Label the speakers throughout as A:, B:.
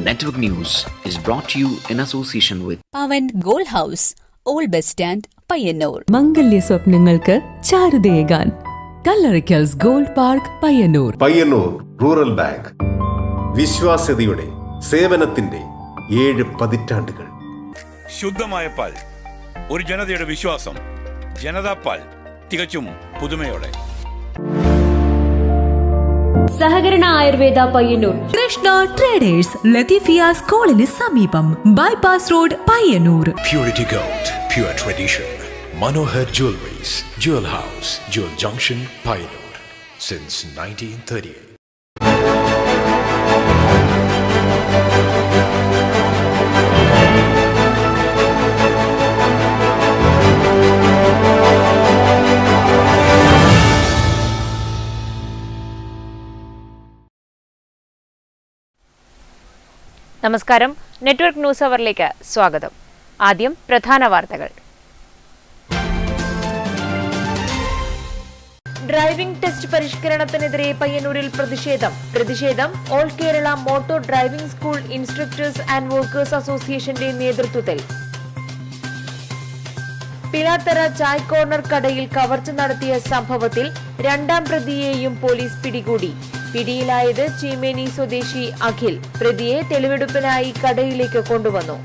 A: Network News is brought to you in association with
B: Pavan Gold House, Old Bus Stand, Payyanur.
C: മംഗല്യ സ്വപ്നങ്ങൾക്ക് ചാരുതയേകാൻ Kallarackals gold park Payyanur.
D: Payyanur rural bank വിശ്വാസ്യതയുടെ സേവനത്തിന്റെ 7 പതിറ്റാണ്ടുകൾ.
E: ശുദ്ധമായ പാൽ, ഒരു ജനതയുടെ വിശ്വാസം. ജനതാ പാൽ, തികച്ചും പുതുമയോടെ.
F: സഹകരണ ആയുർവേദ പയ്യന്നൂർ.
C: കൃഷ്ണ ട്രേഡേഴ്സ് ലത്തീഫിയ സ്കൂളിന് സമീപം, bypass road, Payyanur.
G: Purity Gold, pure tradition. Manohar Jewelries, Jewel House, Jewel Junction, Payyanur, since 1938.
H: നമസ്കാരം. നെറ്റ്വർക്ക് ന്യൂസ് അവറിലേക്ക് സ്വാഗതം. ആദ്യം പ്രധാന വാർത്തകൾ. ഡ്രൈവിംഗ് ടെസ്റ്റ് പരിഷ്കരണത്തിനെതിരെ പയ്യന്നൂരിൽ പ്രതിഷേധം all Kerala motor driving school instructors and workers അസോസിയേഷന്റെ നേതൃത്വത്തിൽ. പിലാത്തറ ചായ് കോർണർ കടയിൽ കവർച്ച നടത്തിയ സംഭവത്തിൽ 2ാം പ്രതിയെയും പോലീസ് പിടികൂടി. പിടിയിലായത് ചീമേനി സ്വദേശി അഖിൽ. പ്രതിയെ തെളിവെടുപ്പിനായി കടയിലേക്ക് കൊണ്ടുവന്നു.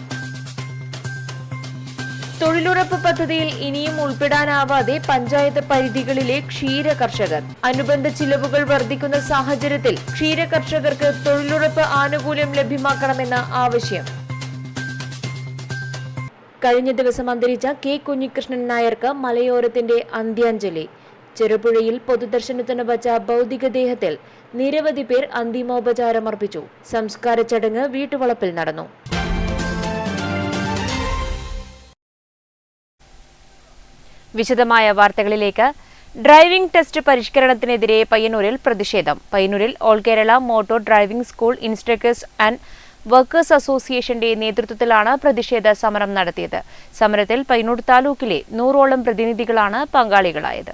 H: തൊഴിലുറപ്പ് പദ്ധതിയിൽ ഇനിയും ഉൾപ്പെടാനാവാതെ പഞ്ചായത്ത് പരിധികളിലെ ക്ഷീര കർഷകർ. അനുബന്ധ ചിലവുകൾ വർദ്ധിക്കുന്ന സാഹചര്യത്തിൽ ക്ഷീര കർഷകർക്ക് തൊഴിലുറപ്പ് ആനുകൂല്യം ലഭ്യമാക്കണമെന്ന ആവശ്യം. കഴിഞ്ഞ ദിവസം അന്തരിച്ച കെ കുഞ്ഞികൃഷ്ണൻ നായർക്ക് മലയോരത്തിന്റെ അന്ത്യാഞ്ജലി. ചെറുപുഴയിൽ പൊതുദർശനത്തിന് വച്ച ഭൗതികദേഹത്തിൽ നിരവധി പേർ അന്തിമോപചാരമർപ്പിച്ചു. സംസ്കാര ചടങ്ങ് വീട്ടുവളപ്പിൽ നടന്നു. വിശദമായ വാർത്തകളിലേക്ക്. ഡ്രൈവിംഗ് ടെസ്റ്റ് പരിഷ്കരണത്തിനെതിരെ പയ്യന്നൂരിൽ പ്രതിഷേധം. പയ്യന്നൂരിൽ all Kerala motor driving school instructors and workers അസോസിയേഷന്റെ നേതൃത്വത്തിലാണ് പ്രതിഷേധ സമരം നടത്തിയത്. സമരത്തിൽ പയ്യന്നൂർ താലൂക്കിലെ 100ഓളം പ്രതിനിധികളാണ് പങ്കാളികളായത്.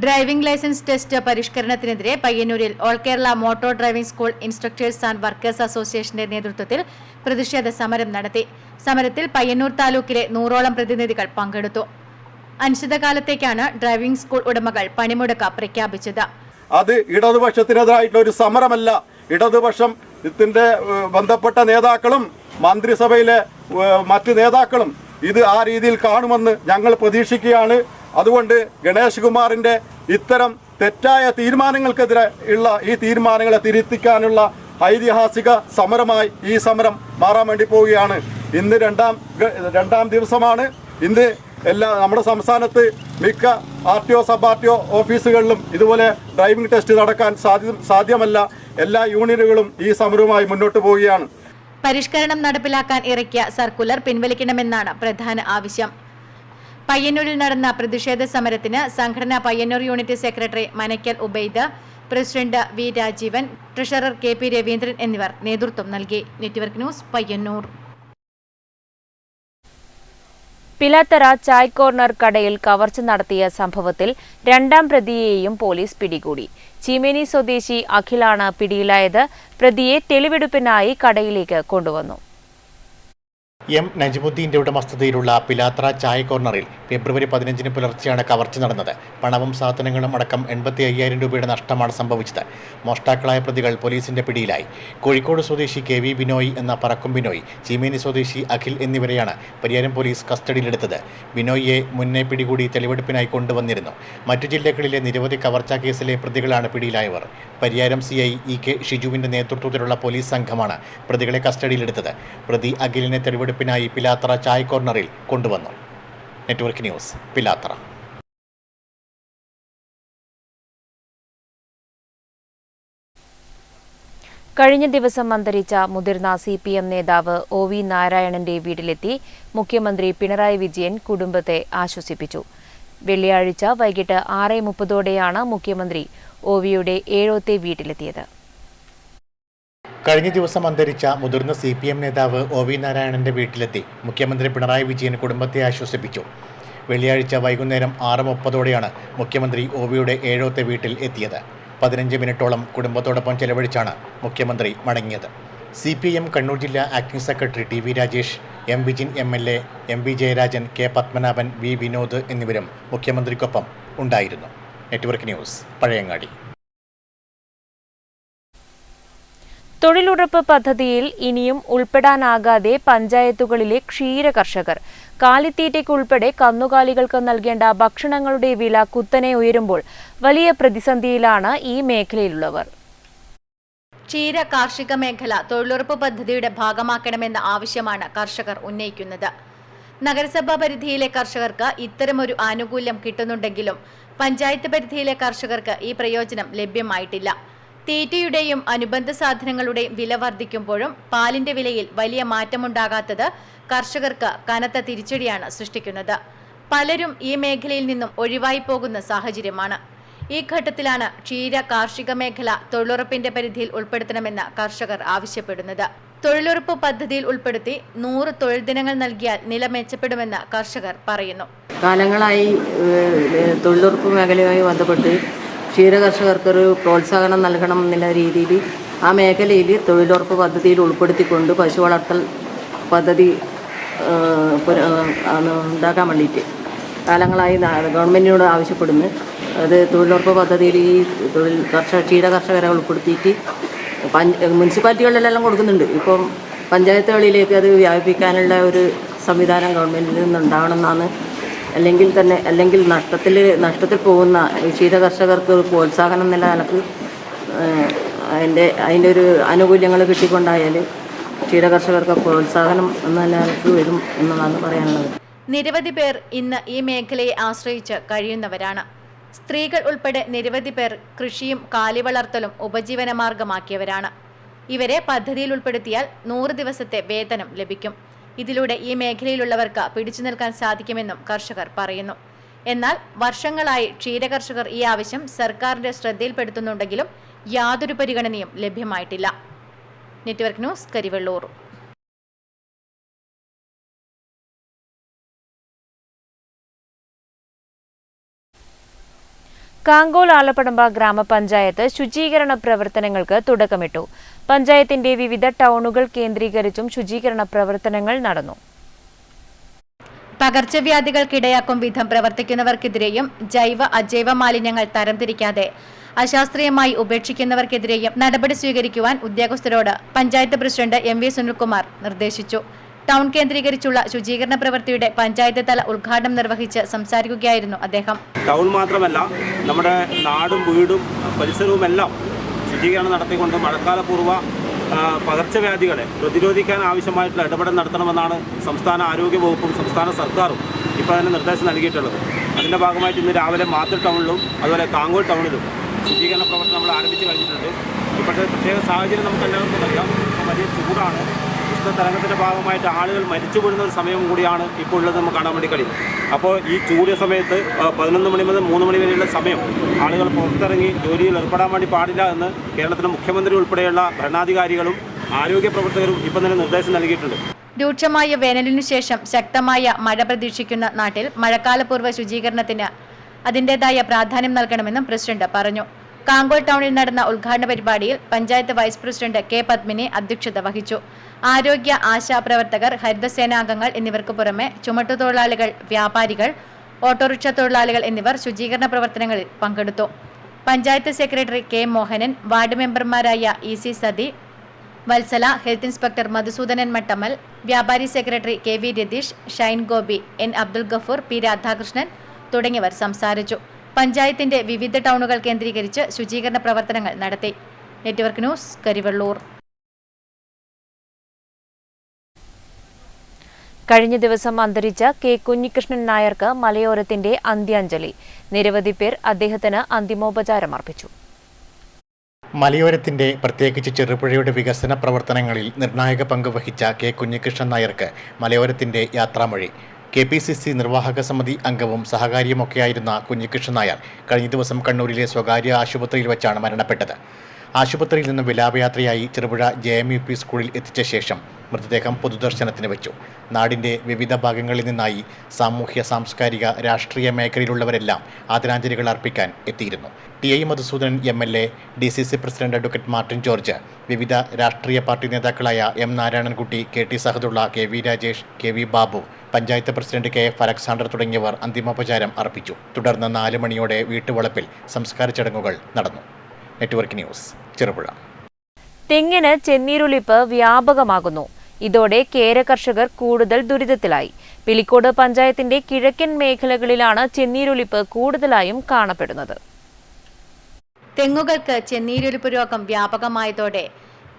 F: ഡ്രൈവിംഗ് ലൈസൻസ് ടെസ്റ്റ് പരിഷ്കരണത്തിനെതിരെ പയ്യന്നൂരിൽ all Kerala motor driving school instructors and workers അസോസിയേഷന്റെ നേതൃത്വത്തിൽ പ്രതിഷേധ സമരം നടത്തി. സമരത്തിൽ പയ്യന്നൂർ താലൂക്കിലെ 100ഓളം പ്രതിനിധികൾ പങ്കെടുത്തു. അനിശ്ചിതകാലത്തേക്കാണ് ഡ്രൈവിംഗ് സ്കൂൾ ഉടമകൾ പണിമുടക്ക് പ്രഖ്യാപിച്ചത്.
I: അത് ഇടതുപക്ഷത്തിനെതിരായിട്ടുള്ള ഒരു സമരമല്ല. ഇടതുപക്ഷത്തിന്റെ ബന്ധപ്പെട്ട നേതാക്കളും മന്ത്രിസഭയിലെ മറ്റ് നേതാക്കളും ഇത് ആ രീതിയിൽ കാണുമെന്ന് ഞങ്ങൾ പ്രതീക്ഷിക്കുകയാണ്. അതുകൊണ്ട് ഗണേഷ് കുമാറിന്റെ ഇത്തരം തെറ്റായ തീരുമാനങ്ങൾക്കെതിരെ ഉള്ള ഈ തീരുമാനങ്ങളെ തിരുത്തിക്കാനുള്ള ഐതിഹാസിക സമരമായി ഈ സമരം മാറാൻ വേണ്ടി പോവുകയാണ്. ഇന്ന് രണ്ടാം ദിവസമാണ്. ഇന്ന് നമ്മുടെ സംസ്ഥാനത്ത് മിക്ക RTO സബ് RTO ഓഫീസുകളിലും ഇതുപോലെ ഡ്രൈവിംഗ് ടെസ്റ്റ് നടക്കാൻ സാധ്യമല്ല. എല്ലാ യൂണിയനുകളും ഈ സമരവുമായി മുന്നോട്ട് പോവുകയാണ്.
F: പരിഷ്കരണം നടപ്പിലാക്കാൻ ഇറക്കിയ സർക്കുലർ പിൻവലിക്കണമെന്നാണ് പ്രധാന ആവശ്യം. പയ്യന്നൂരിൽ നടന്ന പ്രതിഷേധ സമരത്തിന് സംഘടന Payyannur unit secretary Manakkal Ubaid, president V Rajeevan, treasurer KP Raveendran എന്നിവർ നേതൃത്വം നൽകി. Network news Payyannur.
H: Pilathara chai corner കടയിൽ കവർച്ച നടത്തിയ സംഭവത്തിൽ 2ാം പ്രതിയെയും പോലീസ് പിടികൂടി. ചീമേനി സ്വദേശി അഖിലാണ് പിടിയിലായത്. പ്രതിയെ തെളിവെടുപ്പിനായി കടയിലേക്ക് കൊണ്ടുവന്നു.
J: M. നജിമുദ്ദീന്റെ ഉടമസ്ഥതയിലുള്ള പിലാത്ര ചായ കോർണറിൽ ഫെബ്രുവരി 15 പുലർച്ചെയാണ് കവർച്ച നടന്നത്. പണവും സാധനങ്ങളും അടക്കം 85,000 രൂപയുടെ നഷ്ടമാണ് സംഭവിച്ചത്. മോഷ്ടാക്കളായ പ്രതികൾ പോലീസിന്റെ പിടിയിലായി. കോഴിക്കോട് സ്വദേശി KV ബിനോയ് എന്ന പറക്കും ബിനോയ്, ചീമേനി സ്വദേശി അഖിൽ എന്നിവരെയാണ് പരിയാരം പോലീസ് കസ്റ്റഡിയിലെടുത്തത്. ബിനോയിയെ മുന്നേ പിടികൂടി തെളിവെടുപ്പിനായി കൊണ്ടുവന്നിരുന്നു. മറ്റു ജില്ലകളിലെ നിരവധി കവർച്ചാ കേസിലെ പ്രതികളാണ് പിടിയിലായവർ. പരിയാരം CI EK ഷിജുവിന്റെ നേതൃത്വത്തിലുള്ള പോലീസ് സംഘമാണ് പ്രതികളെ കസ്റ്റഡിയിലെടുത്തത്. പ്രതി അഖിലിനെ തെളിവെടുപ്പിനായി പിലാത്തറ ചായ് കോർണറിൽ കൊണ്ടുവന്നു. Network news, Pilathara.
H: കഴിഞ്ഞ ദിവസം അന്തരിച്ച മുതിർന്ന CPM നേതാവ് OV നാരായണന്റെ വീട്ടിലെത്തി മുഖ്യമന്ത്രി പിണറായി വിജയൻ കുടുംബത്തെ ആശ്വസിപ്പിച്ചു. വെള്ളിയാഴ്ച വൈകിട്ട് 6:30ഓടെയാണ് മുഖ്യമന്ത്രി OVയുടെ ഏഴോത്തെ വീട്ടിലെത്തിയത്.
J: കഴിഞ്ഞ ദിവസം അന്തരിച്ച മുതിർന്ന CPM നേതാവ് OV നാരായണന്റെ വീട്ടിലെത്തി മുഖ്യമന്ത്രി പിണറായി വിജയൻ കുടുംബത്തെ ആശ്വസിപ്പിച്ചു. വെള്ളിയാഴ്ച വൈകുന്നേരം 6:30ഓടെയാണ് മുഖ്യമന്ത്രി OVയുടെ ഏഴോത്തെ വീട്ടിൽ എത്തിയത്. 15 മിനിറ്റോളം കുടുംബത്തോടൊപ്പം ചെലവഴിച്ചാണ് മുഖ്യമന്ത്രി മടങ്ങിയത്. CPM കണ്ണൂർ ജില്ലാ acting secretary TV Rajesh, M Vijin MLA, MV Jayarajan, K Padmanabhan, V Vinod എന്നിവരും മുഖ്യമന്ത്രിക്കൊപ്പം ഉണ്ടായിരുന്നു. Network news, Pazhayangadi.
H: തൊഴിലുറപ്പ് പദ്ധതിയിൽ ഇനിയും ഉൾപ്പെടാനാകാതെ പഞ്ചായത്തുകളിലെ ക്ഷീര കർഷകർ കാലിത്തീറ്റയ്ക്കുൾപ്പെടെ കന്നുകാലികൾക്ക് നൽകേണ്ട ഭക്ഷണങ്ങളുടെ വില കുത്തനെ ഉയരുമ്പോൾ വലിയ പ്രതിസന്ധിയിലാണ് ഈ മേഖലയിലുള്ളവർ.
F: ക്ഷീര കാർഷിക മേഖല തൊഴിലുറപ്പ് പദ്ധതിയുടെ ഭാഗമാക്കണമെന്ന ആവശ്യമാണ് കർഷകർ ഉന്നയിക്കുന്നത്. നഗരസഭാ പരിധിയിലെ കർഷകർക്ക് ഇത്തരമൊരു ആനുകൂല്യം കിട്ടുന്നുണ്ടെങ്കിലും പഞ്ചായത്ത് പരിധിയിലെ കർഷകർക്ക് ഈ പ്രയോജനം ലഭ്യമായിട്ടില്ല. തീറ്റയുടെയും അനുബന്ധ സാധനങ്ങളുടെയും വില വർദ്ധിക്കുമ്പോഴും പാലിന്റെ വിലയിൽ വലിയ മാറ്റമുണ്ടാകാത്തത് കർഷകർക്ക് കനത്ത തിരിച്ചടിയാണ് സൃഷ്ടിക്കുന്നത്. പലരും ഈ മേഖലയിൽ നിന്നും ഒഴിവായി പോകുന്ന സാഹചര്യമാണ്. ഈ ഘട്ടത്തിലാണ് ക്ഷീര കാർഷിക മേഖല തൊഴിലുറപ്പിന്റെ പരിധിയിൽ ഉൾപ്പെടുത്തണമെന്ന് കർഷകർ ആവശ്യപ്പെടുന്നത്. തൊഴിലുറപ്പ് പദ്ധതിയിൽ ഉൾപ്പെടുത്തി 100 തൊഴിൽ ദിനങ്ങൾ നൽകിയാൽ നില മെച്ചപ്പെടുമെന്ന് കർഷകർ പറയുന്നു.
K: കാലങ്ങളായി തൊഴിലുറപ്പ് മേഖലയുമായി ബന്ധപ്പെട്ട് ക്ഷീര കർഷകർക്കൊരു പ്രോത്സാഹനം നൽകണം എന്നുള്ള രീതിയിൽ ആ മേഖലയിൽ തൊഴിലുറപ്പ് പദ്ധതിയിൽ ഉൾപ്പെടുത്തിക്കൊണ്ട് പശു വളർത്തൽ പദ്ധതി ഉണ്ടാക്കാൻ വേണ്ടിയിട്ട് കാലങ്ങളായി ഗവൺമെൻറ്റിനോട് ആവശ്യപ്പെടുന്നു. അത് തൊഴിലുറപ്പ് പദ്ധതിയിൽ ഈ ക്ഷീര കർഷകരെ ഉൾപ്പെടുത്തിയിട്ട് മുനിസിപ്പാലിറ്റികളിലെല്ലാം കൊടുക്കുന്നുണ്ട്. ഇപ്പം പഞ്ചായത്തുകളിലേക്ക് അത് വ്യാപിപ്പിക്കാനുള്ള ഒരു സംവിധാനം ഗവൺമെൻറ്റിൽ നിന്നുണ്ടാവണമെന്നാണ്. അല്ലെങ്കിൽ നഷ്ടത്തിൽ പോകുന്ന ക്ഷീര കർഷകർക്ക് ഒരു പ്രോത്സാഹനം എന്നുള്ള നിലക്ക് അതിൻ്റെ ഒരു ആനുകൂല്യങ്ങൾ കിട്ടിക്കൊണ്ടായാൽ ക്ഷീര കർഷകർക്ക് പ്രോത്സാഹനം എന്ന നിലക്ക് വരും എന്നതാണ് പറയാനുള്ളത്.
F: നിരവധി പേർ ഇന്ന് ഈ മേഖലയെ ആശ്രയിച്ച് കഴിയുന്നവരാണ്. സ്ത്രീകൾ ഉൾപ്പെടെ നിരവധി പേർ കൃഷിയും കാലിവളർത്തലും ഉപജീവനമാർഗമാക്കിയവരാണ്. ഇവരെ പദ്ധതിയിൽ ഉൾപ്പെടുത്തിയാൽ 100 ദിവസത്തെ വേതനം ലഭിക്കും. ഇതിലൂടെ ഈ മേഖലയിലുള്ളവർക്ക് പിടിച്ചു നിൽക്കാൻ സാധിക്കുമെന്നും കർഷകർ പറയുന്നു. എന്നാൽ വർഷങ്ങളായി ക്ഷീരകർഷകർ ഈ ആവശ്യം സർക്കാരിന്റെ ശ്രദ്ധയിൽപ്പെടുത്തുന്നുണ്ടെങ്കിലും യാതൊരു പരിഗണനയും ലഭ്യമായിട്ടില്ല. Network news, Karivellur.
H: കാങ്കോൽ ആലപ്പടമ്പ ഗ്രാമപഞ്ചായത്ത് ശുചീകരണ പ്രവർത്തനങ്ങൾക്ക് തുടക്കമിട്ടു. പഞ്ചായത്തിന്റെ വിവിധ ടൗണുകൾ കേന്ദ്രീകരിച്ചും ശുചീകരണ പ്രവർത്തനങ്ങൾ നടന്നു.
F: പകർച്ചവ്യാധികൾക്കിടയാക്കും വിധം പ്രവർത്തിക്കുന്നവർക്കെതിരെയും ജൈവ അജൈവ മാലിന്യങ്ങൾ തരംതിരിക്കാതെ അശാസ്ത്രീയമായി ഉപേക്ഷിക്കുന്നവർക്കെതിരെയും നടപടി സ്വീകരിക്കുവാൻ ഉദ്യോഗസ്ഥരോട് പഞ്ചായത്ത് പ്രസിഡന്റ് MV സുനിൽകുമാർ നിർദ്ദേശിച്ചു. ടൗൺ കേന്ദ്രീകരിച്ചുള്ള ശുചീകരണ പ്രവൃത്തിയുടെ പഞ്ചായത്ത് തല ഉദ്ഘാടനം നിർവഹിച്ച് സംസാരിക്കുകയായിരുന്നു അദ്ദേഹം.
L: ടൗൺ മാത്രമല്ല, നമ്മുടെ നാടും വീടും പരിസരവുമെല്ലാം ശുചീകരണം നടത്തിക്കൊണ്ട് മഴക്കാലപൂർവ്വ പകർച്ചവ്യാധികളെ പ്രതിരോധിക്കാൻ ആവശ്യമായിട്ടുള്ള ഇടപെടൽ നടത്തണമെന്നാണ് സംസ്ഥാന ആരോഗ്യ വകുപ്പും സംസ്ഥാന സർക്കാരും ഇപ്പോൾ അതിന് നിർദ്ദേശം നൽകിയിട്ടുള്ളത്. അതിൻ്റെ ഭാഗമായിട്ട് ഇന്ന് രാവിലെ മാത്തൂർ ടൗണിലും അതുപോലെ കാങ്കോൽ ടൗണിലും ശുചീകരണ പ്രവർത്തനം നമ്മൾ ആരംഭിച്ച് കഴിഞ്ഞിട്ടുണ്ട്. ഇപ്പോഴത്തെ പ്രത്യേക സാഹചര്യം നമുക്ക് എല്ലാവർക്കും അറിയാം. ഇപ്പോൾ വലിയ ചൂടാണ്. ഉഷ്ണതരംഗത്തിൻ്റെ ഭാഗമായിട്ട് ആളുകൾ മരിച്ചു വീഴുന്ന ഒരു സമയം കൂടിയാണ് ഇപ്പോൾ ഉള്ളത് നമുക്ക് കാണാൻ വേണ്ടി കഴിയും. അപ്പോൾ ഈ ചൂടിയ സമയത്ത് 11 മണി മുതൽ 3 മണി വരെയുള്ള സമയം ആളുകൾ പുറത്തിറങ്ങി ജോലിയിൽ ഏർപ്പെടാൻ വേണ്ടി പാടില്ല എന്ന് കേരളത്തിലെ മുഖ്യമന്ത്രി ഉൾപ്പെടെയുള്ള ഭരണാധികാരികളും ആരോഗ്യ പ്രവർത്തകരും ഇപ്പം തന്നെ നിർദ്ദേശം നൽകിയിട്ടുണ്ട്.
F: രൂക്ഷമായ വേനലിനു ശേഷം ശക്തമായ മഴ പ്രതീക്ഷിക്കുന്ന നാട്ടിൽ മഴക്കാലപൂർവ്വ ശുചീകരണത്തിന് അതിൻ്റെതായ പ്രാധാന്യം നൽകണമെന്നും പ്രസിഡന്റ് പറഞ്ഞു. കാങ്കോൽ ടൗണിൽ നടന്ന ഉദ്ഘാടന പരിപാടിയിൽ panchayat vice president K Padmini അധ്യക്ഷത വഹിച്ചു. ആരോഗ്യ ആശാപ്രവർത്തകർ, ഹരിതസേനാംഗങ്ങൾ എന്നിവർക്ക് പുറമെ ചുമട്ടുതൊഴിലാളികൾ, വ്യാപാരികൾ, ഓട്ടോറിക്ഷ തൊഴിലാളികൾ എന്നിവർ ശുചീകരണ പ്രവർത്തനങ്ങളിൽ പങ്കെടുത്തു. Panchayat secretary K Mohanan, ward മെമ്പർമാരായ EC Sathi, Vatsala, health inspector Madhusoodanan Mattammal, വ്യാപാരി secretary KV Ratheesh, Shine Gopi, N Abdul Gafoor, P Radhakrishnan തുടങ്ങിയവർ സംസാരിച്ചു. പഞ്ചായത്തിന്റെ വിവിധ ടൗണുകൾ കേന്ദ്രീകരിച്ച് ശുചീകരണ പ്രവർത്തനങ്ങൾ നടത്തി. Network news, Karivellur.
H: കഴിഞ്ഞ ദിവസം അന്തരിച്ച K കുഞ്ഞികൃഷ്ണൻ നായർക്ക് മലയോരത്തിന്റെ അന്ത്യാഞ്ജലി. നിരവധി പേർ അദ്ദേഹത്തിന് അന്തിമോപചാരം അർപ്പിച്ചു.
J: മലയോരത്തിന്റെ പ്രത്യേകിച്ച് ചെറുപുഴയുടെ വികസന പ്രവർത്തനങ്ങളിൽ നിർണായക പങ്ക് വഹിച്ച K കുഞ്ഞികൃഷ്ണൻ നായർക്ക് മലയോരത്തിന്റെ യാത്രാമൊഴി. KPCC നിർവാഹക സമിതി അംഗവും സഹകാരിയുമൊക്കെയായിരുന്ന കുഞ്ഞികൃഷ്ണൻ നായർ കഴിഞ്ഞ ദിവസം കണ്ണൂരിലെ സ്വകാര്യ ആശുപത്രിയിൽ വെച്ചാണ് മരണപ്പെട്ടത്. ആശുപത്രിയിൽ നിന്ന് വിലാപയാത്രയായി ചെറുപുഴ JMUP സ്കൂളിൽ എത്തിച്ച ശേഷം മൃതദേഹം പൊതുദർശനത്തിന് വെച്ചു. നാടിൻ്റെ വിവിധ ഭാഗങ്ങളിൽ നിന്നായി സാമൂഹ്യ സാംസ്കാരിക രാഷ്ട്രീയ മേഖലയിലുള്ളവരെല്ലാം ആദരാഞ്ജലികൾ അർപ്പിക്കാൻ എത്തിയിരുന്നു. TI Madhusoodanan MLA, DCC president advocate Martin George, വിവിധ രാഷ്ട്രീയ പാർട്ടി നേതാക്കളായ M Narayanankutty, KT Sahadulla, KV Rajesh, KV Babu, panchayat president KF Alexander തുടങ്ങിയവർ അന്തിമോപചാരം അർപ്പിച്ചു. തുടർന്ന് 4 മണിയോടെ വീട്ടുവളപ്പിൽ സംസ്കാര ചടങ്ങുകൾ നടന്നു. Network news, Cherupuzha.
H: തെങ്ങിന് ചെന്നീരൊലിപ്പ് വ്യാപകമാകുന്നു. ഇതോടെ കേര കർഷകർ കൂടുതൽ ദുരിതത്തിലായി. പിലിക്കോട് പഞ്ചായത്തിന്റെ കിഴക്കൻ മേഖലകളിലാണ് ചെന്നീരൊലിപ്പ് കൂടുതലായും കാണപ്പെടുന്നത്.
F: തെങ്ങുകൾക്ക് ചെന്നീരൊലിപ്പ് രോഗം വ്യാപകമായതോടെ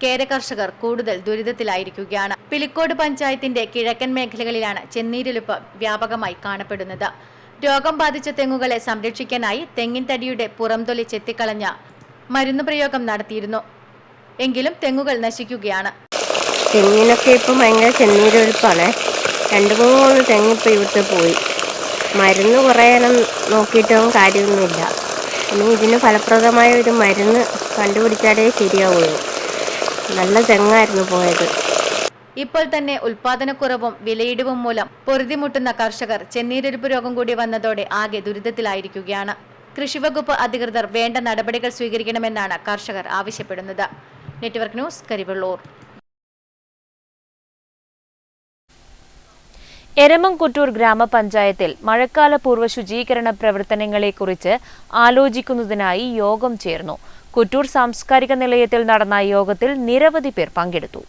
F: കേര കർഷകർ കൂടുതൽ ദുരിതത്തിലായിരിക്കുകയാണ്. പിലിക്കോട് പഞ്ചായത്തിന്റെ കിഴക്കൻ മേഖലകളിലാണ് ചെന്നീരൊലിപ്പ് വ്യാപകമായി കാണപ്പെടുന്നത്. രോഗം ബാധിച്ച തെങ്ങുകളെ സംരക്ഷിക്കാനായി തെങ്ങിൻ തടിയുടെ പുറംതൊലി ചെത്തിക്കളഞ്ഞ മരുന്ന് പ്രയോഗം നടത്തിയിരുന്നു. എങ്കിലും തെങ്ങുകൾ നശിക്കുകയാണ്.
M: തെങ്ങിനൊക്കെ ഇപ്പം ഭയങ്കര ചെന്നീരൊലിപ്പാണ്. 2-3 തെങ്ങിപ്പോൾ ഇവിടുത്തെ പോയി. മരുന്ന് കുറേ നോക്കിയിട്ടും കാര്യമൊന്നുമില്ല. ഇനി ഇതിന് ഫലപ്രദമായ ഒരു മരുന്ന് കണ്ടുപിടിച്ചാലേ ശരിയാവുള്ളൂ. നല്ല തെങ്ങായിരുന്നു പോയത്.
F: ഇപ്പോൾ തന്നെ ഉൽപാദനക്കുറവും വിലയിടിവും മൂലം പൊറുതിമുട്ടുന്ന കർഷകർ ചെന്നീരൊലിപ്പ് രോഗം കൂടി വന്നതോടെ ആകെ ദുരിതത്തിലായിരിക്കുകയാണ്. കൃഷിവകുപ്പ് അധികൃതർ വേണ്ട നടപടികൾ സ്വീകരിക്കണമെന്നാണ് കർഷകർ ആവശ്യപ്പെടുന്നത്. Network news, Karivellur.
H: എരമംകുറ്റൂർ ഗ്രാമപഞ്ചായത്തിൽ മഴക്കാല പൂർവ്വ ശുചീകരണ പ്രവർത്തനങ്ങളെക്കുറിച്ച് ആലോചിക്കുന്നതിനായി യോഗം ചേർന്നു. കുറ്റൂർ സാംസ്കാരിക നിലയത്തിൽ നടന്ന യോഗത്തിൽ നിരവധി പേർ പങ്കെടുത്തു.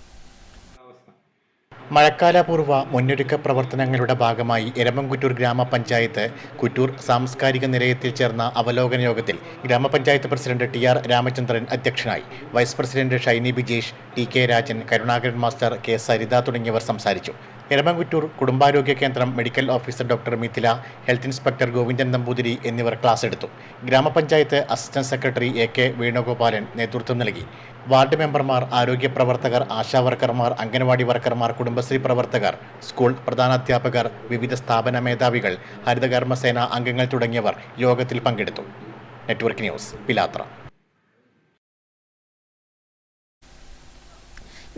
J: മഴക്കാലപൂർവ്വ മുന്നൊരുക്ക പ്രവർത്തനങ്ങളുടെ ഭാഗമായി എരമംകുറ്റൂർ ഗ്രാമപഞ്ചായത്ത് കുറ്റൂർ സാംസ്കാരിക നിലയത്തിൽ ചേർന്ന അവലോകന യോഗത്തിൽ ഗ്രാമപഞ്ചായത്ത് പ്രസിഡന്റ് TR രാമചന്ദ്രൻ അധ്യക്ഷനായി. Vice president Shiny Bijesh, TK Rajan, Karunakaran master, K Saritha തുടങ്ങിയവർ സംസാരിച്ചു. എരമംകുറ്റൂർ കുടുംബാരോഗ്യ കേന്ദ്രം medical officer doctor Mithila, health inspector Govindan Namboothiri എന്നിവർ ക്ലാസ് എടുത്തു. ഗ്രാമപഞ്ചായത്ത് അസിസ്റ്റന്റ് സെക്രട്ടറി AK വേണുഗോപാലൻ നേതൃത്വം നൽകി. വാർഡ് മെമ്പർമാർ, ആരോഗ്യ പ്രവർത്തകർ, ആശാവർക്കർമാർ, അംഗനവാടി വർക്കർമാർ, കുടുംബശ്രീ പ്രവർത്തകർ, സ്കൂൾ പ്രധാനാധ്യാപകർ, വിവിധ സ്ഥാപന മേധാവികൾ, ഹരിതകർമ്മസേന അംഗങ്ങൾ തുടങ്ങിയവർ യോഗത്തിൽ പങ്കെടുത്തു. Network news, Pilathra.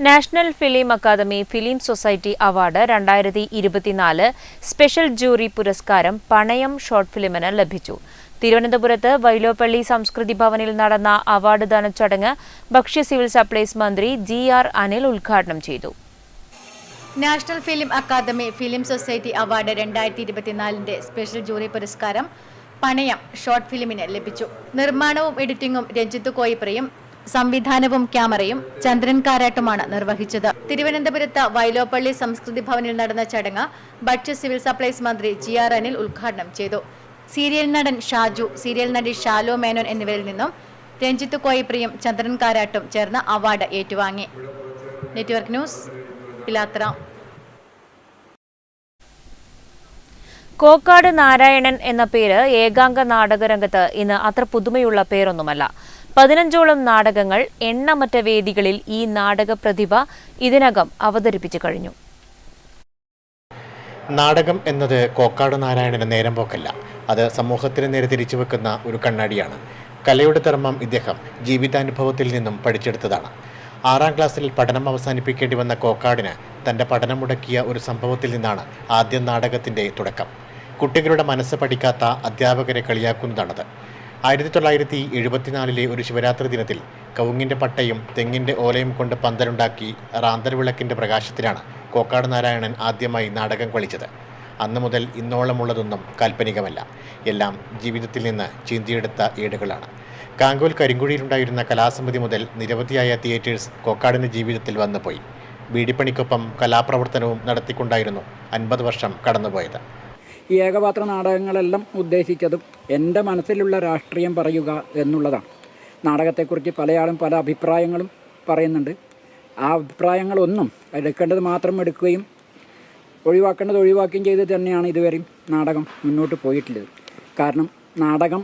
H: National film academy film society award 2024 special jury പുരസ്കാരം പണയം ഷോർട്ട് ഫിലിമിന് ലഭിച്ചു. തിരുവനന്തപുരത്ത് വൈലോപ്പള്ളി സംസ്കൃതി ഭവനിൽ നടന്ന അവാർഡ് ദാന ചടങ്ങ് ഭക്ഷ്യ സിവിൽ സപ്ലൈസ് മന്ത്രി GR അനിൽ ഉദ്ഘാടനം ചെയ്തു.
F: National film academy film society award 2024 special jury പുരസ്കാരം പണയം ഷോർട്ട് ഫിലിമിന് ലഭിച്ചു. നിർമ്മാണവും എഡിറ്റിംഗും രഞ്ജിത്ത് കോയിപ്രയും, സംവിധാനവും ക്യാമറയും ചന്ദ്രൻ കാരാട്ടുമാണ് നിർവഹിച്ചത്. തിരുവനന്തപുരത്ത് വൈലോപ്പള്ളി സംസ്കൃതി ഭവനിൽ നടന്ന ചടങ്ങ് ഭക്ഷ്യ സിവിൽ സപ്ലൈസ് മന്ത്രി GR അനിൽ ഉദ്ഘാടനം ചെയ്തു. സീരിയൽ നടൻ ഷാജു, സീരിയൽ നടി ഷാലോ മേനോൻ എന്നിവരിൽ നിന്നും രഞ്ജിത്ത് കോയിപ്രയും ചന്ദ്രൻ കാരാട്ടും ചേർന്ന് അവാർഡ് ഏറ്റുവാങ്ങി. Network news, Pilathra.
H: കോക്കാട് നാരായണൻ എന്ന പേര് ഏകാംഗ നാടകരംഗത്ത് ഇന്ന് അത്ര പുതുമയുള്ള പേരൊന്നുമല്ല. 15ഓളം നാടകങ്ങൾ എണ്ണമറ്റ വേദികളിൽ ഈ നാടക പ്രതിഭ ഇതിനകം അവതരിപ്പിച്ചു കഴിഞ്ഞു.
J: നാടകം എന്നത് കോക്കാട് നാരായണന് നേരം പോക്കല്ല. അത് സമൂഹത്തിന് നേരെ തിരിച്ചു വെക്കുന്ന ഒരു കണ്ണാടിയാണ്. കലയുടെ ധർമ്മം ഇദ്ദേഹം ജീവിതാനുഭവത്തിൽ നിന്നും പഠിച്ചെടുത്തതാണ്. 6ാം ക്ലാസ്സിൽ പഠനം അവസാനിപ്പിക്കേണ്ടി വന്ന കോക്കാടിന് തൻ്റെ പഠനം മുടക്കിയ ഒരു സംഭവത്തിൽ നിന്നാണ് ആദ്യ നാടകത്തിൻ്റെ തുടക്കം. കുട്ടികളുടെ മനസ്സ് പഠിക്കാത്ത അധ്യാപകരെ കളിയാക്കുന്നതാണത്. 1974 ഒരു ശിവരാത്രി ദിനത്തിൽ കവുങ്ങിൻ്റെ പട്ടയും തെങ്ങിൻ്റെ ഓലയും കൊണ്ട് പന്തലുണ്ടാക്കി റാന്തൽ വിളക്കിൻ്റെ പ്രകാശത്തിലാണ് കോക്കാട് നാരായണൻ ആദ്യമായി നാടകം കളിച്ചത്. അന്നു മുതൽ ഇന്നോളമുള്ളതൊന്നും കാൽപ്പനികമല്ല. എല്ലാം ജീവിതത്തിൽ നിന്ന് ചീന്തിയെടുത്ത ഏടുകളാണ്. കാങ്കോൽ കരിങ്കുഴിയിലുണ്ടായിരുന്ന കലാസമിതി മുതൽ നിരവധിയായ തിയേറ്റേഴ്സ് കോക്കാടിൻ്റെ ജീവിതത്തിൽ വന്നുപോയി. ബീഡിപ്പണിക്കൊപ്പം കലാപ്രവർത്തനവും നടത്തിക്കൊണ്ടായിരുന്നു 50 വർഷം കടന്നുപോയത്.
N: ഈ ഏകപാത്ര നാടകങ്ങളെല്ലാം ഉദ്ദേശിച്ചതും എൻ്റെ മനസ്സിലുള്ള രാഷ്ട്രീയം പറയുക എന്നുള്ളതാണ്. നാടകത്തെക്കുറിച്ച് പലയാളും പല അഭിപ്രായങ്ങളും പറയുന്നുണ്ട്. ആ അഭിപ്രായങ്ങളൊന്നും എടുക്കേണ്ടത് മാത്രം എടുക്കുകയും ഒഴിവാക്കേണ്ടത് ഒഴിവാക്കുകയും ചെയ്ത് തന്നെയാണ് ഇതുവരെയും നാടകം മുന്നോട്ട് പോയിട്ടുള്ളത്. കാരണം നാടകം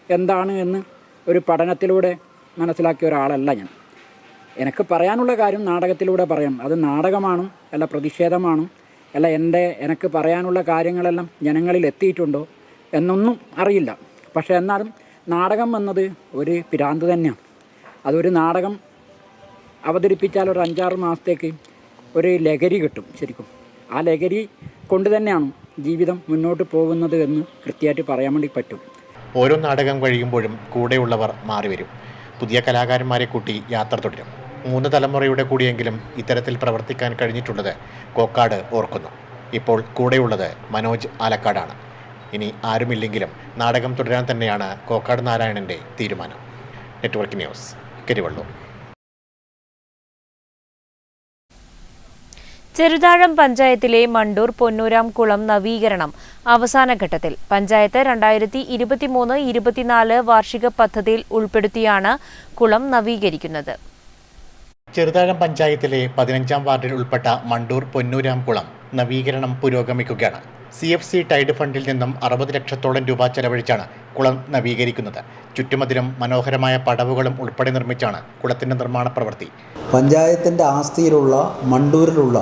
N: എന്താണ് എന്ന് ഒരു പഠനത്തിലൂടെ മനസ്സിലാക്കിയ ഒരാളല്ല ഞാൻ. എനിക്ക് പറയാനുള്ള കാര്യം നാടകത്തിലൂടെ പറയാം. അത് നാടകമാണോ അല്ല പ്രതിഷേധമാണോ അല്ല എനിക്ക് പറയാനുള്ള കാര്യങ്ങളെല്ലാം ജനങ്ങളിൽ എത്തിയിട്ടുണ്ടോ എന്നൊന്നും അറിയില്ല. പക്ഷേ എന്നാലും നാടകം എന്നത് ഒരു പിരാന്ത് തന്നെയാണ്. അതൊരു നാടകം അവതരിപ്പിച്ചാൽ ഒരു 5-6 മാസത്തേക്ക് ഒരു ലഹരി കിട്ടും. ശരിക്കും ആ ലഹരി കൊണ്ട് തന്നെയാണ് ജീവിതം മുന്നോട്ട് പോകുന്നത് എന്ന് കൃത്യമായിട്ട് പറയാൻ വേണ്ടി പറ്റും.
J: ഓരോ നാടകം കഴിയുമ്പോഴും കൂടെയുള്ളവർ മാറിവരും. പുതിയ കലാകാരന്മാരെ കൂട്ടി യാത്ര തുടരും. 3 തലമുറയുടെ കൂടിയെങ്കിലും ഇത്തരത്തിൽ പ്രവർത്തിക്കാൻ കഴിഞ്ഞിട്ടുള്ളത് കോക്കാട് ഓർക്കുന്നു. ഇപ്പോൾ കൂടെയുള്ളത് മനോജ് ആലക്കാടാണ്. ഇനി ആരുമില്ലെങ്കിലും നാടകം തുടരാൻ തന്നെയാണ് കോക്കാട് നാരായണൻ്റെ തീരുമാനം. Network news, Karivellur.
H: ചെറുതാഴം പഞ്ചായത്തിലെ മണ്ടൂർ പൊന്നൂരാം കുളം നവീകരണം അവസാന ഘട്ടത്തിൽ. പഞ്ചായത്ത് 2023-24 വാർഷിക പദ്ധതിയിൽ ഉൾപ്പെടുത്തിയാണ് കുളം നവീകരിക്കുന്നത്.
J: ചെറുതാഴം പഞ്ചായത്തിലെ 15-ാം വാർഡിൽ ഉൾപ്പെട്ട മണ്ടൂർ പൊന്നൂരാം കുളം നവീകരണം പുരോഗമിക്കുകയാണ്. CFC ടൈഡ് ഫണ്ടിൽ നിന്നും 60 ലക്ഷത്തോളം രൂപ ചെലവഴിച്ചാണ് കുളം നവീകരിക്കുന്നത്. ചുറ്റുമതിലും മനോഹരമായ പടവുകളും ഉൾപ്പെടെ നിർമ്മിച്ചാണ് കുളത്തിന്റെ നിർമ്മാണ പ്രവൃത്തി.
O: പഞ്ചായത്തിൻ്റെ ആസ്തിയിലുള്ള മണ്ടൂരിലുള്ള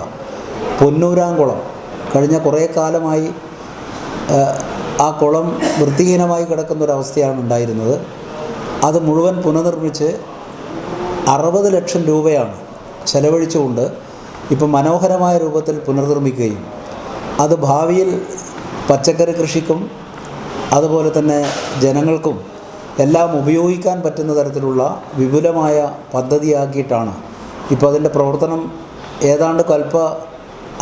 O: പൊന്നൂരാംകുളം കഴിഞ്ഞ കുറേ കാലമായി ആ കുളം വൃത്തിഹീനമായി കിടക്കുന്നൊരവസ്ഥയാണ് ഉണ്ടായിരുന്നത്. അത് മുഴുവൻ പുനർനിർമ്മിച്ച് 60 ലക്ഷം രൂപയാണ് ചെലവഴിച്ചുകൊണ്ട് ഇപ്പം മനോഹരമായ രൂപത്തിൽ പുനർനിർമ്മിക്കുകയും അത് ഭാവിയിൽ പച്ചക്കറി കൃഷിക്കും അതുപോലെ തന്നെ ജനങ്ങൾക്കും എല്ലാം ഉപയോഗിക്കാൻ പറ്റുന്ന തരത്തിലുള്ള വിപുലമായ പദ്ധതിയാക്കിയിട്ടാണ് ഇപ്പോൾ അതിൻ്റെ പ്രവർത്തനം. ഏതാണ്ട്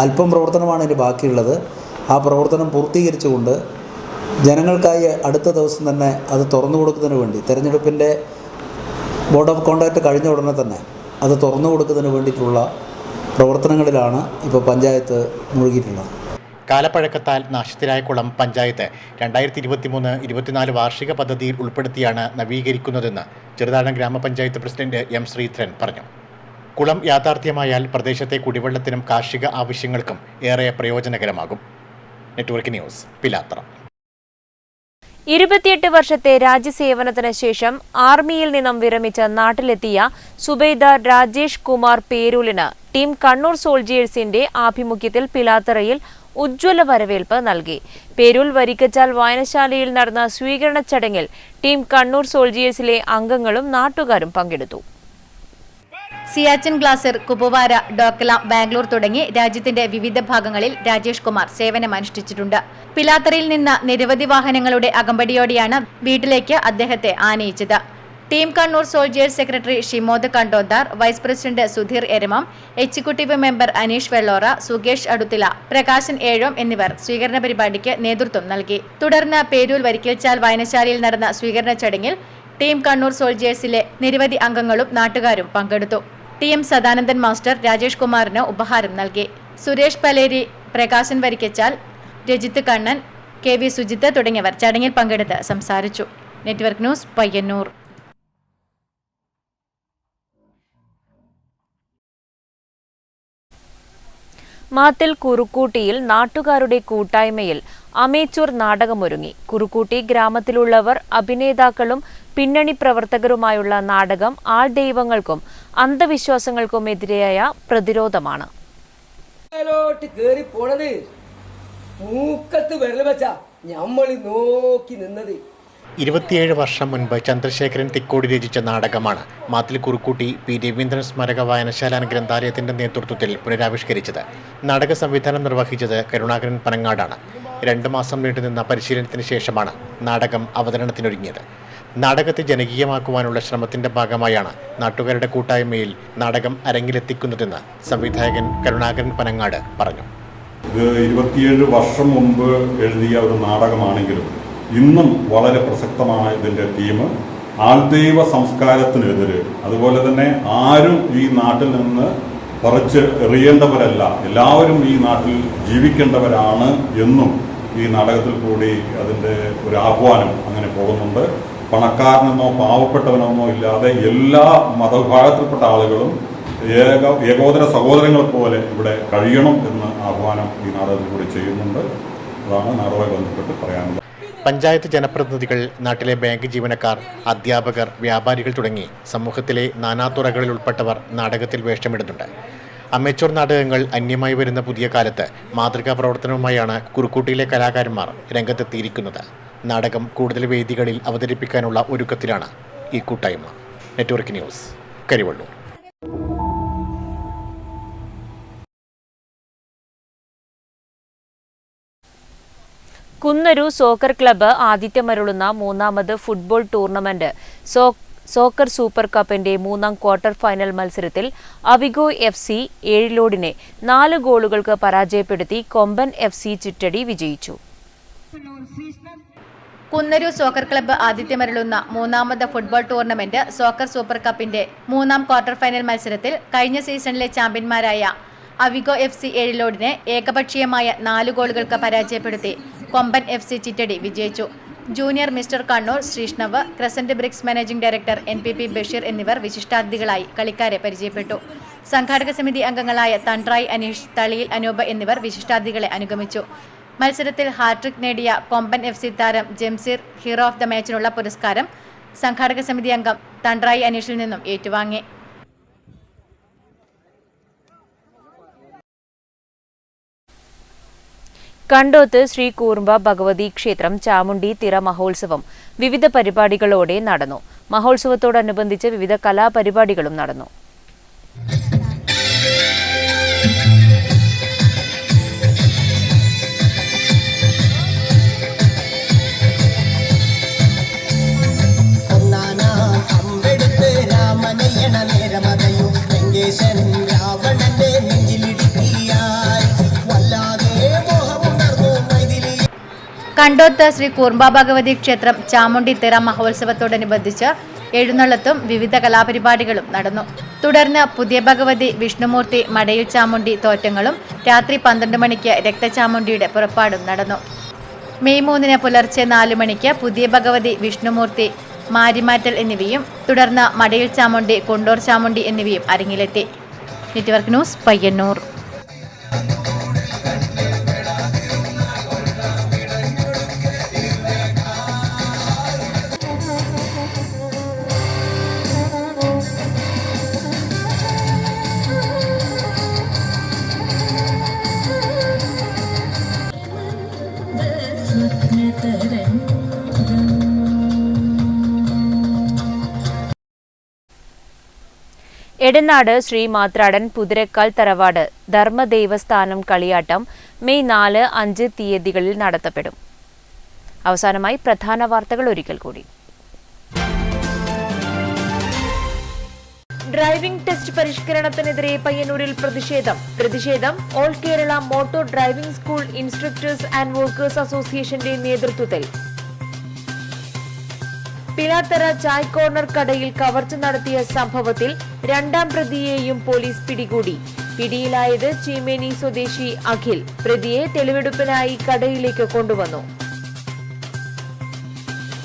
O: അല്പം പ്രവർത്തനമാണ് ഇനി ബാക്കിയുള്ളത്. ആ പ്രവർത്തനം പൂർത്തീകരിച്ചുകൊണ്ട് ജനങ്ങൾക്കായി അടുത്ത ദിവസം തന്നെ അത് തുറന്നു കൊടുക്കുന്നതിന് വേണ്ടി തെരഞ്ഞെടുപ്പിൻ്റെ ബോർഡ് ഓഫ് കോൺടാക്റ്റ് കഴിഞ്ഞ ഉടനെ തന്നെ അത് തുറന്നു കൊടുക്കുന്നതിന് വേണ്ടിയിട്ടുള്ള പ്രവർത്തനങ്ങളിലാണ് ഇപ്പോൾ പഞ്ചായത്ത് മുഴുകിയിട്ടുള്ളത്.
J: കാലപ്പഴക്കത്താൽ നാശത്തിലായ കുളം പഞ്ചായത്ത് 2023-24 വാർഷിക പദ്ധതിയിൽ ഉൾപ്പെടുത്തിയാണ് നവീകരിക്കുന്നതെന്ന് ചെറുതാഴം ഗ്രാമപഞ്ചായത്ത് പ്രസിഡന്റ് M. ശ്രീധരൻ പറഞ്ഞു. കുളം യാഥാർത്ഥ്യമായാൽ പ്രദേശത്തെ കുടിവെള്ളത്തിനും കാർഷിക ആവശ്യങ്ങൾക്കും ഏറെ പ്രയോജനകരമാകും. Network news, Pilathara.
H: 28 വർഷത്തെ രാജ്യസേവനത്തിന് ശേഷം ആർമിയിൽ നിന്നും വിരമിച്ച് നാട്ടിലെത്തിയ സുബൈദാർ രാജേഷ് കുമാർ പേരൂലിന് ടീം കണ്ണൂർ സോൾജിയേഴ്സിന്റെ ആഭിമുഖ്യത്തിൽ പിലാത്തറയിൽ ഉജ്ജ്വല വരവേൽപ്പ് നൽകി. പേരൂൽ വരിക്കച്ചാൽ വായനശാലയിൽ നടന്ന സ്വീകരണ ചടങ്ങിൽ ടീം കണ്ണൂർ സോൾജിയേഴ്സിലെ അംഗങ്ങളും നാട്ടുകാരും പങ്കെടുത്തു.
F: സിയാച്ചിൻ ഗ്ലാസർ, കുപവാര, ഡോക്ല, ബാംഗ്ലൂർ തുടങ്ങി രാജ്യത്തിന്റെ വിവിധ ഭാഗങ്ങളിൽ രാജേഷ് കുമാർ സേവനമനുഷ്ഠിച്ചിട്ടുണ്ട്. പിലാത്തറയിൽ നിന്ന് നിരവധി വാഹനങ്ങളുടെ അകമ്പടിയോടെയാണ് വീട്ടിലേക്ക് അദ്ദേഹത്തെ ആനയിച്ചത്. Team Kannur soldiers secretary Shimod Kandonthar, vice president Sudheer Eramam, executive member Aneesh Vellora, Sukesh Aduthila, Prakashan Ezhome എന്നിവർ സ്വീകരണ പരിപാടിക്ക് നേതൃത്വം നൽകി. തുടർന്ന് പേരൂൽ വരിക്കൽച്ചാൽ വായനശാലയിൽ നടന്ന സ്വീകരണ ചടങ്ങിൽ ടീം കണ്ണൂർ സോൾജിയേഴ്സിലെ നിരവധി അംഗങ്ങളും നാട്ടുകാരും പങ്കെടുത്തു. TM സദാനന്ദൻ മാസ്റ്റർ രാജേഷ് കുമാറിന് ഉപഹാരം നൽകി. സുരേഷ് പലേരി, പ്രകാശൻ വരിക്കച്ചാൽ, രജിത്ത് കണ്ണൻ, KV സുജിത്ത് തുടങ്ങിയവർ ചടങ്ങിൽ പങ്കെടുത്ത് സംസാരിച്ചു. Network news, Payyanur.
H: മാത്തിൽ കുറുക്കൂട്ടിയിൽ നാട്ടുകാരുടെ കൂട്ടായ്മയിൽ അമേച്ചൂർ നാടകമൊരുങ്ങി. കുറുക്കൂട്ടി ഗ്രാമത്തിലുള്ളവർ അഭിനേതാക്കളും പിന്നണി പ്രവർത്തകരുമായുള്ള നാടകം ആൾദൈവങ്ങൾക്കും അന്ധവിശ്വാസങ്ങൾക്കുമെതിരായ പ്രതിരോധമാണ്.
J: 27 വർഷം മുൻപ് ചന്ദ്രശേഖരൻ തിക്കോടി രചിച്ച നാടകമാണ് മാത്തിൽ കുറുക്കൂട്ടി P. രവീന്ദ്രൻ സ്മാരക വായനശാല ഗ്രന്ഥാലയത്തിന്റെ നേതൃത്വത്തിൽ പുനരാവിഷ്കരിച്ചത്. നാടക സംവിധാനം നിർവഹിച്ചത് കരുണാകരൻ പനങ്ങാടാണ്. 2 മാസം നീണ്ടുനിന്ന പരിശീലനത്തിന് ശേഷമാണ് നാടകം അവതരണത്തിനൊരുങ്ങിയത്. നാടകത്തെ ജനകീയമാക്കുവാനുള്ള ശ്രമത്തിന്റെ ഭാഗമായാണ് നാട്ടുകാരുടെ കൂട്ടായ്മയിൽ നാടകം അരങ്ങിലെത്തിക്കുന്നതെന്ന് സംവിധായകൻ കരുണാകരൻ പനങ്ങാട് പറഞ്ഞു.
I: ഇത് 27 വർഷം മുമ്പ് എഴുതിയ ഒരു നാടകമാണെങ്കിലും ഇന്നും വളരെ പ്രസക്തമാണ് ഇതിൻ്റെ തീം. ആൾദൈവ സംസ്കാരത്തിനെതിരെ, അതുപോലെ തന്നെ ആരും ഈ നാട്ടിൽ നിന്ന് പറിച്ച് എറിയേണ്ടവരല്ല, എല്ലാവരും ഈ നാട്ടിൽ ജീവിക്കേണ്ടവരാണ് എന്നും ഈ നാടകത്തിൽ കൂടി അതിൻ്റെ ഒരു ആഹ്വാനം അങ്ങനെ പോകുന്നുണ്ട്. പണക്കാരനെന്നോ പാവപ്പെട്ടവനെന്നോ ഇല്ലാതെ എല്ലാ മതവിഭാഗത്തിൽപ്പെട്ട ആളുകളും ഏകോദര സഹോദരങ്ങളെ പോലെ ഇവിടെ കഴിയണം എന്ന ആഹ്വാനം ഈ നാടകത്തിൽ കൂടി ചെയ്യുന്നുണ്ട്. അതാണ് നാടകവുമായി ബന്ധപ്പെട്ട് പറയാനുള്ളത്.
J: പഞ്ചായത്ത് ജനപ്രതിനിധികൾ, നാട്ടിലെ ബാങ്ക് ജീവനക്കാർ, അധ്യാപകർ, വ്യാപാരികൾ തുടങ്ങി സമൂഹത്തിലെ നാനാതുറകളിൽ ഉൾപ്പെട്ടവർ നാടകത്തിൽ വേഷമിടുന്നുണ്ട്. അമേച്ചൂർ നാടകങ്ങൾ അന്യമായി വരുന്ന പുതിയ കാലത്ത് മാതൃകാ പ്രവർത്തനവുമായാണ് കുറുക്കൂട്ടിയിലെ കലാകാരന്മാർ രംഗത്തെത്തിയിരിക്കുന്നത്. നാടകം കൂടുതൽ വേദികളിൽ അവതരിപ്പിക്കാനുള്ള ഒരുക്കത്തിലാണ് ഈ കൂട്ടായ്മ. Network news, Karivellur.
H: Kunnaru soccer club ആതിഥ്യമരുളുന്ന മൂന്നാമത് ഫുട്ബോൾ ടൂർണമെന്റ് സോക്കർ സൂപ്പർ കപ്പിന്റെ മൂന്നാം ക്വാർട്ടർ ഫൈനൽ മത്സരത്തിൽ അവിഗോ FC ഏഴിലോടിനെ 4 ഗോളുകൾക്ക് പരാജയപ്പെടുത്തി കൊമ്പൻ FC ചിറ്റടി വിജയിച്ചു.
F: കുന്നരു സോക്കർ ക്ലബ്ബ് ആതിഥ്യമരുളുന്ന മൂന്നാമത് ഫുട്ബോൾ ടൂർണമെന്റ് സോക്കർ സൂപ്പർ കപ്പിന്റെ മൂന്നാം ക്വാർട്ടർ ഫൈനൽ മത്സരത്തിൽ കഴിഞ്ഞ സീസണിലെ ചാമ്പ്യന്മാരായ അവിഗോ FC ഏഴിലോടിനെ ഏകപക്ഷീയമായ 4 ഗോളുകൾക്ക് പരാജയപ്പെടുത്തി കൊമ്പൻ FC ചിറ്റടി വിജയിച്ചു. Junior mister Kannur Shreeshnav, crescent bricks managing director NPP Basheer എന്നിവർ വിശിഷ്ടാതിഥികളായി കളിക്കാരെ പരിചയപ്പെട്ടു. സംഘാടക സമിതി അംഗങ്ങളായ തണ്ട്രായി അനീഷ്, തളിയിൽ അനൂപ് എന്നിവർ വിശിഷ്ടാതിഥികളെ അനുഗമിച്ചു. മത്സരത്തിൽ ഹാട്രിക് നേടിയ കൊമ്പൻ FC താരം ജംസീർ ഹീറോ ഓഫ് ദ മാച്ചിനുള്ള പുരസ്കാരം സംഘാടക സമിതി അംഗം തണ്ട്രായി അനീഷിൽ നിന്നും ഏറ്റുവാങ്ങി.
H: കണ്ടോത്ത് ശ്രീ കൂർമ്പ ഭഗവതി ക്ഷേത്രം ചാമുണ്ഡി തിറ മഹോത്സവം വിവിധ പരിപാടികളോടെ നടന്നു. മഹോത്സവത്തോടനുബന്ധിച്ച് വിവിധ കലാപരിപാടികളും നടന്നു.
F: കണ്ടോത്ത് ശ്രീ കൂർമ്പ ഭഗവതി ക്ഷേത്രം ചാമുണ്ഡി തിറ മഹോത്സവത്തോടനുബന്ധിച്ച് എഴുന്നള്ളത്തും വിവിധ കലാപരിപാടികളും നടന്നു. തുടർന്ന് പുതിയ ഭഗവതി, വിഷ്ണുമൂർത്തി, മടയിൽ ചാമുണ്ഡി തോറ്റങ്ങളും രാത്രി 12 മണിക്ക് രക്തചാമുണ്ഡിയുടെ പുറപ്പാടും നടന്നു. മെയ് 3 പുലർച്ചെ 4 മണിക്ക് പുതിയ ഭഗവതി, വിഷ്ണുമൂർത്തി, മാരിമാറ്റൽ എന്നിവയും തുടർന്ന് മടയിൽ ചാമുണ്ഡി, കൊണ്ടോർ ചാമുണ്ഡി എന്നിവയും അരങ്ങിലെത്തി. Network news, Payyanur.
H: എടനാട് ശ്രീ മാത്രാടൻ പുതിരക്കാൽ തറവാട് ധർമ്മദേവസ്ഥാനം കളിയാട്ടം മെയ് 4, 5 തീയതികളിൽ നടത്തപ്പെടും. അവസാനമായി പ്രധാന വാർത്തകൾ ഒരിക്കൽ കൂടി. ഡ്രൈവിംഗ് ടെസ്റ്റ് പരിഷ്കരണത്തിനെതിരെ പയ്യന്നൂരിൽ പ്രതിഷേധം all Kerala motor driving school instructors and workers അസോസിയേഷന്റെ നേതൃത്വത്തിൽ. പിലാത്തറ ചായ് കോർണർ കടയിൽ കവർച്ച നടത്തിയ സംഭവത്തിൽ 2ാം പ്രതിയെയും പോലീസ് പിടികൂടി. പിടിയിലായത് ചീമേനി സ്വദേശി അഖിൽ. പ്രതിയെ തെളിവെടുപ്പിനായി കടയിലേക്ക് കൊണ്ടുവന്നു.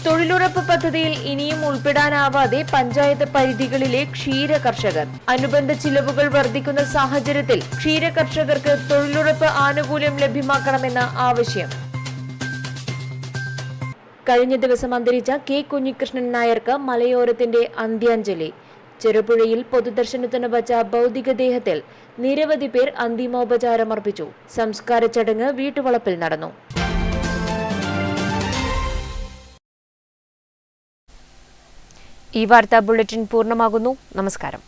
H: തൊഴിലുറപ്പ് പദ്ധതിയിൽ ഇനിയും ഉൾപ്പെടാനാവാതെ പഞ്ചായത്ത് പരിധികളിലെ ക്ഷീര കർഷകർ. അനുബന്ധ ചിലവുകൾ വർദ്ധിക്കുന്ന സാഹചര്യത്തിൽ ക്ഷീര കർഷകർക്ക് തൊഴിലുറപ്പ് ആനുകൂല്യം ലഭ്യമാക്കണമെന്ന ആവശ്യം. കഴിഞ്ഞ ദിവസം അന്തരിച്ച K. കുഞ്ഞികൃഷ്ണൻ നായർക്ക് മലയോരത്തിന്റെ അന്ത്യാഞ്ജലി. ചെറുപുഴയിൽ പൊതുദർശനത്തിന് വച്ച ഭൗതികദേഹത്തിൽ നിരവധി പേർ അന്തിമോപചാരമർപ്പിച്ചു. സംസ്കാര ചടങ്ങ് വീട്ടുവളപ്പിൽ നടന്നു. ഈ വാർത്താ ബുള്ളറ്റിൻ പൂർണ്ണമാകുന്നു. നമസ്കാരം.